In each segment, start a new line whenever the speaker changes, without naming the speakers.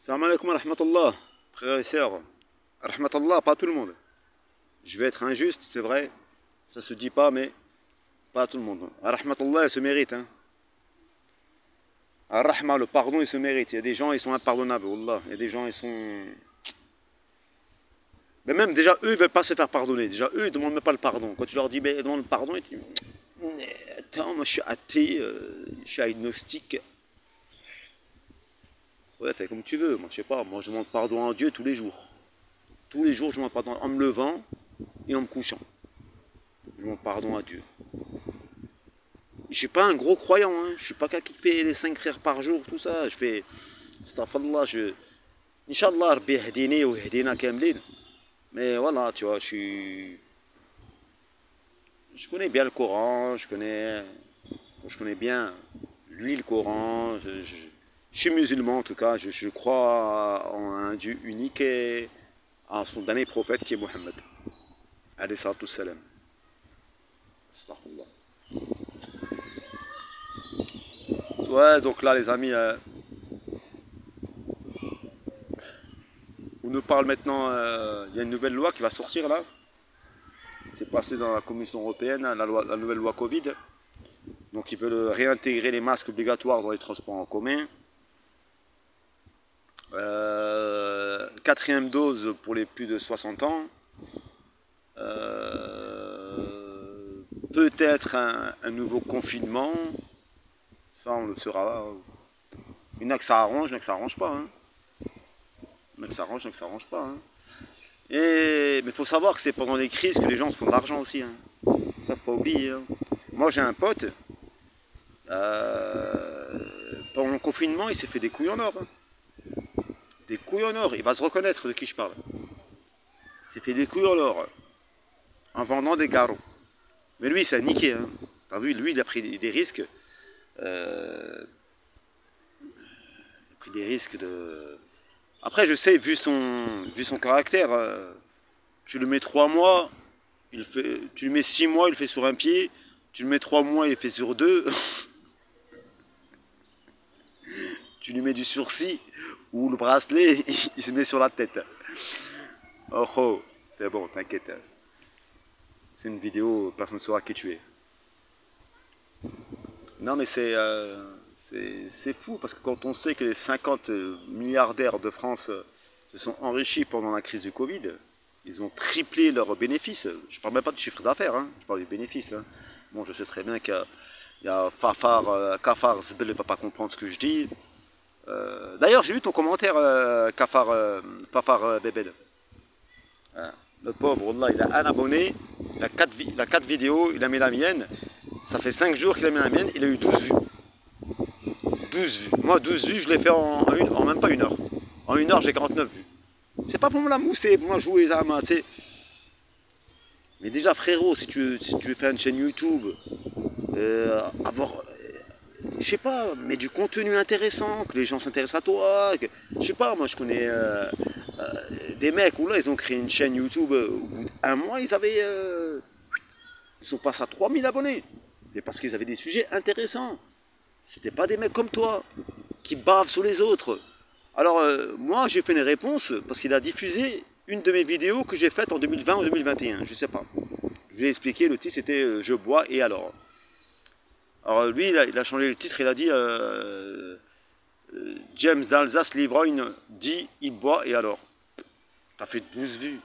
Salam alaikum wa rahmatullah, frères et sœurs. Rahmatullah, pas tout le monde. Je vais être injuste, c'est vrai. Ça se dit pas, mais pas tout le monde. Rahmatullah, il se mérite. Hein. Rahma, le pardon, il se mérite. Il y a des gens, ils sont impardonnables. Wallah. Il y a des gens, ils sont. Mais même, déjà, eux, ils veulent pas se faire pardonner. Déjà, eux, ils demandent même pas le pardon. Quand tu leur dis, ben, demande le pardon, ils te disent, attends, moi, je suis athée, je suis agnostique. Ouais, fais comme tu veux. Moi, je sais pas. Moi, je demande pardon à Dieu tous les jours. Tous les jours, je demande pardon en me levant et en me couchant. Je demande pardon à Dieu. Je suis pas un gros croyant, hein. Je suis pas quelqu'un qui fait les 5 prières par jour, tout ça. Je fais, astaghfirullah, Inch'Allah, Rabbi yahdini ou yahdina kamlin. Mais voilà, tu vois, je connais bien le Coran, je connais bien, je lis le Coran, je suis musulman en tout cas, je crois en un Dieu unique et en son dernier prophète qui est Mohammed. Alayhi salatu salam. Astaghfirullah. Ouais, donc là les amis, on nous parle maintenant, il y a une nouvelle loi qui va sortir là. C'est passé dans la Commission européenne, la nouvelle loi Covid. Donc ils veulent réintégrer les masques obligatoires dans les transports en commun. Quatrième dose pour les plus de 60 ans. Peut-être un nouveau confinement. Ça on le saura. Il y en a que ça arrange, il y en a que ça arrange pas. Hein. Il y en a que ça arrange, il y en a que ça arrange pas. Hein. Mais il faut savoir que c'est pendant les crises que les gens se font de l'argent aussi. Hein. Ça, faut pas oublier. Hein. Moi, j'ai un pote, pendant le confinement, il s'est fait des couilles en or. Hein. Des couilles en or. Il va se reconnaître de qui je parle. Il s'est fait des couilles en or en vendant des garrots. Mais lui, ça a niqué. Hein. T'as vu, lui, il a pris des risques. Il a pris des risques de. Après, je sais, vu son caractère, tu le mets 3 mois, tu le mets 6 mois, il le fait sur un pied. Tu le mets 3 mois, il le fait sur 2. Tu lui mets du sursis ou le bracelet, il se met sur la tête. Oh oh, c'est bon, t'inquiète. C'est une vidéo, personne ne saura qui tu es. Non mais c'est fou parce que quand on sait que les 50 milliardaires de France se sont enrichis pendant la crise du Covid, ils ont triplé leurs bénéfices. Je ne parle même pas du chiffre d'affaires, hein, je parle du bénéfice. Hein. Bon, je sais très bien qu'il y a Kafar Zbel ne va pas comprendre ce que je dis. D'ailleurs, j'ai lu ton commentaire, Fafar Bebel. Hein, le pauvre, Allah, il a un abonné, il a 4 vidéos, il a mis la mienne. Ça fait 5 jours qu'il a mis la mienne, il a eu 12 vues. 12 vues. Moi, 12 vues, je l'ai fait en même pas 1 heure. En 1 heure, j'ai 49 vues. C'est pas pour me la mousser, pour moi jouer les armes, tu sais. Mais déjà, frérot, si tu veux faire une chaîne YouTube, je sais pas, mais du contenu intéressant, que les gens s'intéressent à toi. Je sais pas, moi je connais des mecs où là ils ont créé une chaîne YouTube, au bout d'1 mois, ils sont passés à 3000 abonnés. Mais parce qu'ils avaient des sujets intéressants. C'était pas des mecs comme toi, qui bavent sur les autres. Alors moi j'ai fait une réponse, parce qu'il a diffusé une de mes vidéos que j'ai faite en 2020 ou 2021, je sais pas. Je lui ai expliqué, le titre c'était Je bois et alors. Alors lui, il a changé le titre, il a dit James d'Alsace Livrogne dit il boit et alors. T'as fait 12 vues.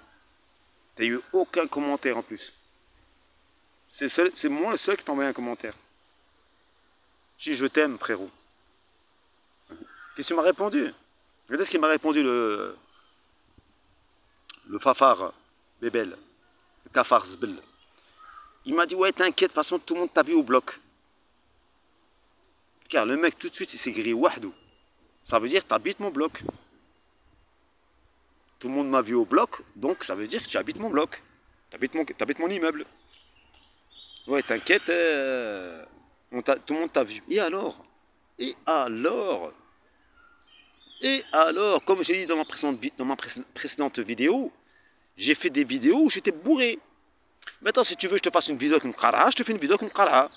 T'as eu aucun commentaire en plus. C'est moi le seul qui t'a envoyé un commentaire. Je dis je t'aime frérot. Qu'est-ce que tu m'as répondu? Regardez ce qu'il m'a répondu le Fafar Bebel, le Kafar Zbel. Il m'a dit ouais t'inquiète, de toute façon tout le monde t'a vu au bloc. Car le mec tout de suite il s'est grillé Wahdou. Ça veut dire t'habites mon bloc. Tout le monde m'a vu au bloc, donc ça veut dire que tu habites mon bloc. T'habites mon immeuble. Ouais, t'inquiète, tout le monde t'a vu. Et alors? Et alors? Et alors? Comme j'ai dit dans ma précédente vidéo, j'ai fait des vidéos où j'étais bourré. Maintenant, si tu veux que je te fasse une vidéo avec une qara, je te fais une vidéo avec une qara.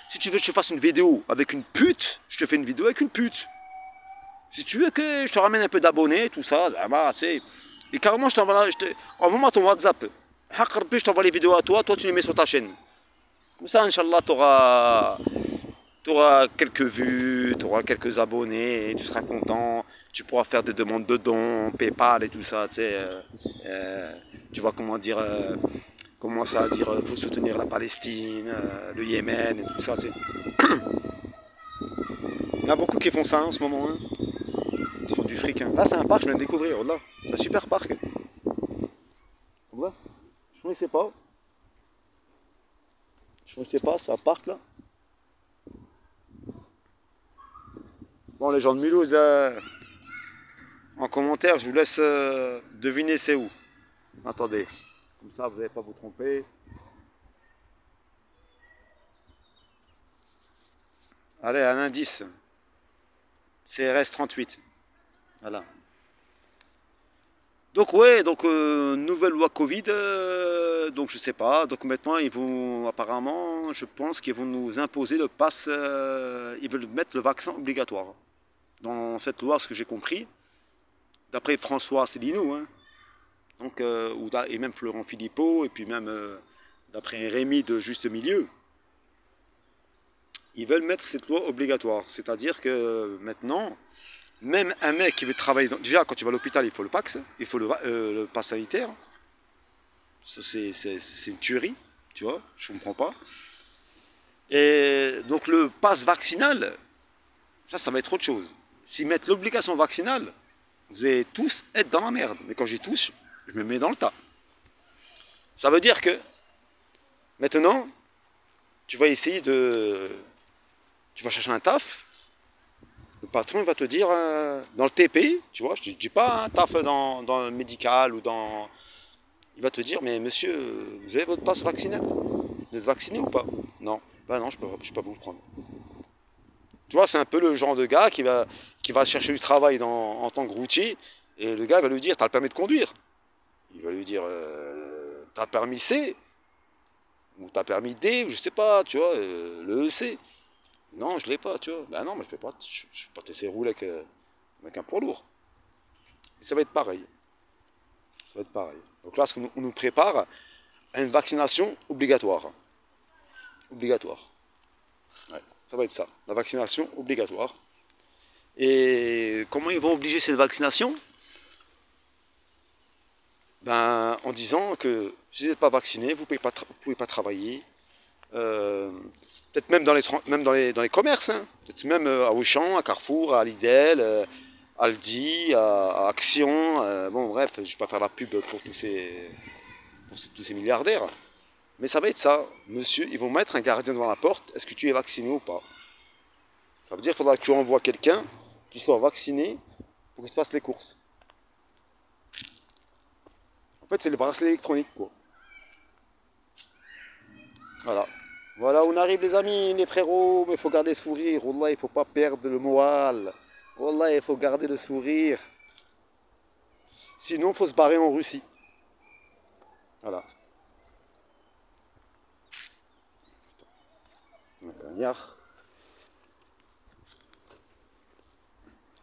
Si tu veux que je te fasse une vidéo avec une pute, je te fais une vidéo avec une pute. Si tu veux que je te ramène un peu d'abonnés, tout ça, c'est. Et carrément, je t'envoie, envoie-moi ton WhatsApp. Je t'envoie les vidéos à toi, toi tu les mets sur ta chaîne. Comme ça, Inch'Allah, tu auras quelques vues, tu auras quelques abonnés, tu seras content. Tu pourras faire des demandes de dons, PayPal et tout ça, tu sais. Tu vois comment dire, commence à dire, faut soutenir la Palestine, le Yémen et tout ça, tu sais. Il y en a beaucoup qui font ça en ce moment, hein. Ils font du fric. Hein. Là, c'est un parc, je viens de découvrir, là. C'est un super parc. Ouais. Je ne connaissais pas. Je ne connaissais pas, c'est un parc, là. Bon, les gens de Mulhouse, en commentaire, je vous laisse deviner c'est où. Attendez, comme ça, vous n'allez pas vous tromper. Allez, un indice. CRS 38. Voilà. Donc ouais, donc nouvelle loi Covid, donc je sais pas. Donc maintenant ils vont apparemment, je pense qu'ils vont nous imposer le pass, ils veulent mettre le vaccin obligatoire. Dans cette loi, ce que j'ai compris, d'après François Asselineau, hein, donc, et même Florent Philippot, et puis même d'après Rémi de Juste Milieu, ils veulent mettre cette loi obligatoire. C'est-à-dire que maintenant, même un mec qui veut travailler, déjà quand tu vas à l'hôpital, il faut le pass, il faut le pass sanitaire. Ça c'est une tuerie, tu vois, je comprends pas. Et donc le pass vaccinal, ça va être autre chose. S'ils mettent l'obligation vaccinale, vous allez tous être dans la merde. Mais quand j'y touche, je me mets dans le tas. Ça veut dire que maintenant, tu vas essayer de... Tu vas chercher un taf. Le patron va te dire, dans le TP, tu vois, je ne dis pas un taf dans le médical ou dans... Il va te dire, mais monsieur, vous avez votre passe vaccinal? Vous êtes vacciné ou pas? Non. Ben non, je ne peux pas vous le prendre. Tu vois, c'est un peu le genre de gars qui va chercher du travail en tant que routier, et le gars va lui dire, t'as le permis de conduire? Il va lui dire, t'as le permis C, ou t'as le permis D, ou je sais pas, tu vois, le EC. Non, je l'ai pas, tu vois. Ben non, mais je peux pas te laisser rouler avec un poids lourd. Et ça va être pareil. Ça va être pareil. Donc là, on nous prépare à une vaccination obligatoire. Obligatoire. Ouais, ça va être ça, la vaccination obligatoire. Et comment ils vont obliger cette vaccination? Ben, en disant que si vous n'êtes pas vacciné, vous ne pouvez pas travailler. Peut-être même dans les commerces, hein. Peut-être même à Auchan, à Carrefour, à Lidl, Aldi, à Action. Bon, bref, je ne vais pas faire la pub pour tous ces milliardaires. Mais ça va être ça. Monsieur, ils vont mettre un gardien devant la porte. Est-ce que tu es vacciné ou pas? Ça veut dire qu'il faudra que tu envoies quelqu'un qui soit vacciné pour qu'il te fasse les courses. En fait, c'est le bracelet électronique, quoi. Voilà. Voilà, on arrive les amis, les frérots, mais il faut garder le sourire. Wallah, il ne faut pas perdre le moral. Wallah, il faut garder le sourire. Sinon, il faut se barrer en Russie. Voilà.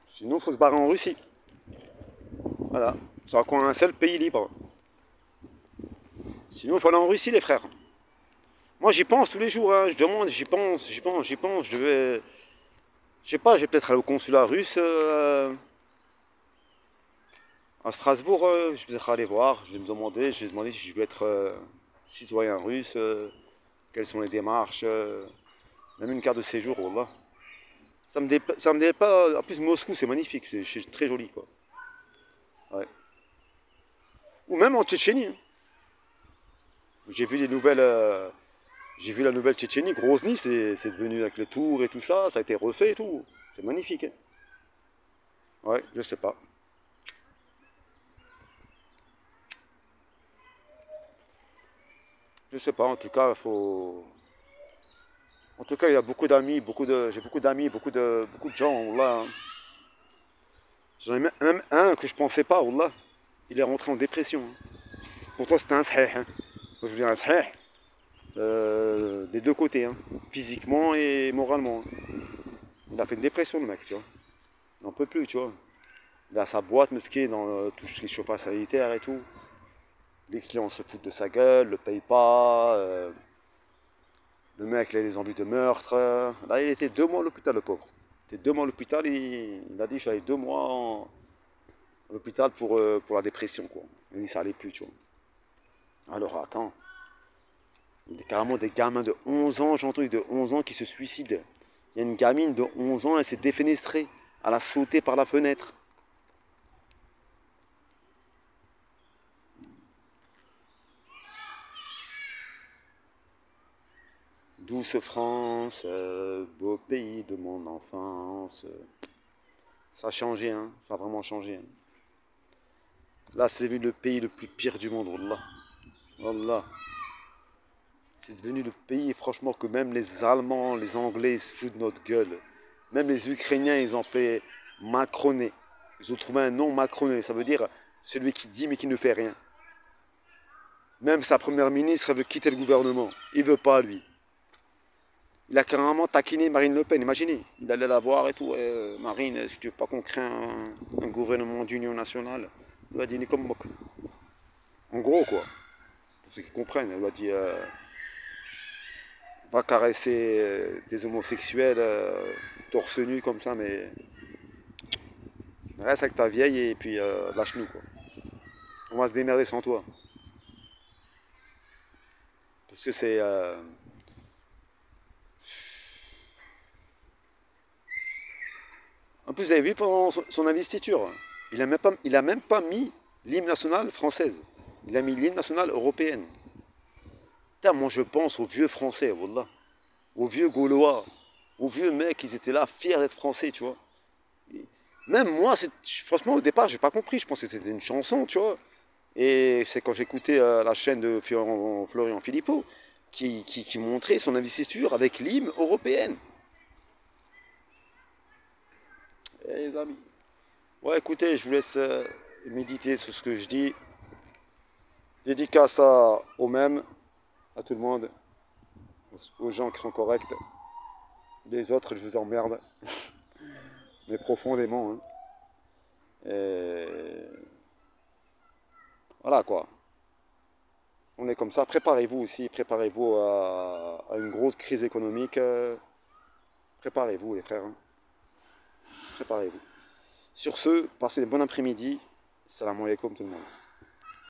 Sinon, il faut se barrer en Russie. Voilà. C'est encore un seul pays libre. Sinon, il faut aller en Russie, les frères. Moi, j'y pense tous les jours. Hein. Je demande, j'y pense. Je vais... Je sais pas, je vais peut-être aller au consulat russe à Strasbourg. Je vais peut-être aller voir. Je vais me demander, si je veux être citoyen russe. Quelles sont les démarches. Même une carte de séjour, voilà. Ça me déplaît pas. En plus, Moscou, c'est magnifique. C'est très joli, quoi. Ouais. Ou même en Tchétchénie. Hein. J'ai vu les nouvelles... J'ai vu la nouvelle Tchétchénie, Grozny, c'est devenu avec les tours et tout ça, ça a été refait et tout. C'est magnifique. Hein. Ouais, je sais pas. Je sais pas, en tout cas, faut. En tout cas, il y a beaucoup d'amis, j'ai beaucoup d'amis, beaucoup de gens là. Hein. J'en ai même un que je pensais pas, là. Il est rentré en dépression. Hein. Pourtant, c'était un sahih. Hein. Quand je veux dire un sahih, des deux côtés, hein. Physiquement et moralement. Hein. Il a fait une dépression, le mec, tu vois. Il n'en peut plus, tu vois. Il a sa boîte, mesquine, dans tout ce qui est chauffage sanitaire et tout. Les clients se foutent de sa gueule, le payent pas. Le mec, il a des envies de meurtre. Là, il était 2 mois à l'hôpital, le pauvre. Il était 2 mois à l'hôpital, il a dit, je suis allé 2 mois à l'hôpital pour la dépression, quoi. Il dit, ça allait plus, tu vois. Alors, attends. Il y a carrément des gamins de 11 ans, j'ai entendu, de 11 ans qui se suicident. Il y a une gamine de 11 ans, elle s'est défenestrée. Elle a sauté par la fenêtre. Douce France, beau pays de mon enfance. Ça a changé, hein. Ça a vraiment changé, hein. Là, c'est devenu le pays le plus pire du monde, Wallah. Wallah. C'est devenu le pays, franchement, que même les Allemands, les Anglais, ils se foutent de notre gueule. Même les Ukrainiens, ils ont appelé Macroné. Ils ont trouvé un nom Macroné. Ça veut dire celui qui dit mais qui ne fait rien. Même sa première ministre, elle veut quitter le gouvernement. Il veut pas, lui. Il a carrément taquiné Marine Le Pen. Imaginez. Il allait la voir et tout. Marine, est-ce que tu veux pas qu'on crée un gouvernement d'union nationale? Il lui a dit, ni comme moque. En gros, quoi. Pour ceux qui comprennent, elle lui a dit, va caresser des homosexuels torse nu comme ça, mais reste avec ta vieille et puis lâche-nous, quoi. On va se démerder sans toi. Parce que c'est... En plus, vous avez vu pendant son investiture, il a même pas mis l'hymne national française. Il a mis l'hymne national européenne. Putain, moi je pense aux vieux Français, wallah. Aux vieux Gaulois, aux vieux mecs, ils étaient là, fiers d'être Français, tu vois. Même moi, franchement, au départ, j'ai pas compris. Je pensais que c'était une chanson, tu vois. Et c'est quand j'écoutais la chaîne de Florian Philippot qui montrait son investiture avec l'hymne européenne. Eh, les amis. Ouais, écoutez, je vous laisse méditer sur ce que je dis. Dédicace aux mêmes, à tout le monde, aux gens qui sont corrects. Les autres, je vous emmerde, mais profondément, hein. Et voilà quoi. On est comme ça. Préparez-vous aussi, préparez-vous à une grosse crise économique. Préparez-vous les frères, hein. Préparez-vous. Sur ce, passez un bon après-midi. Salam alaikum tout le monde.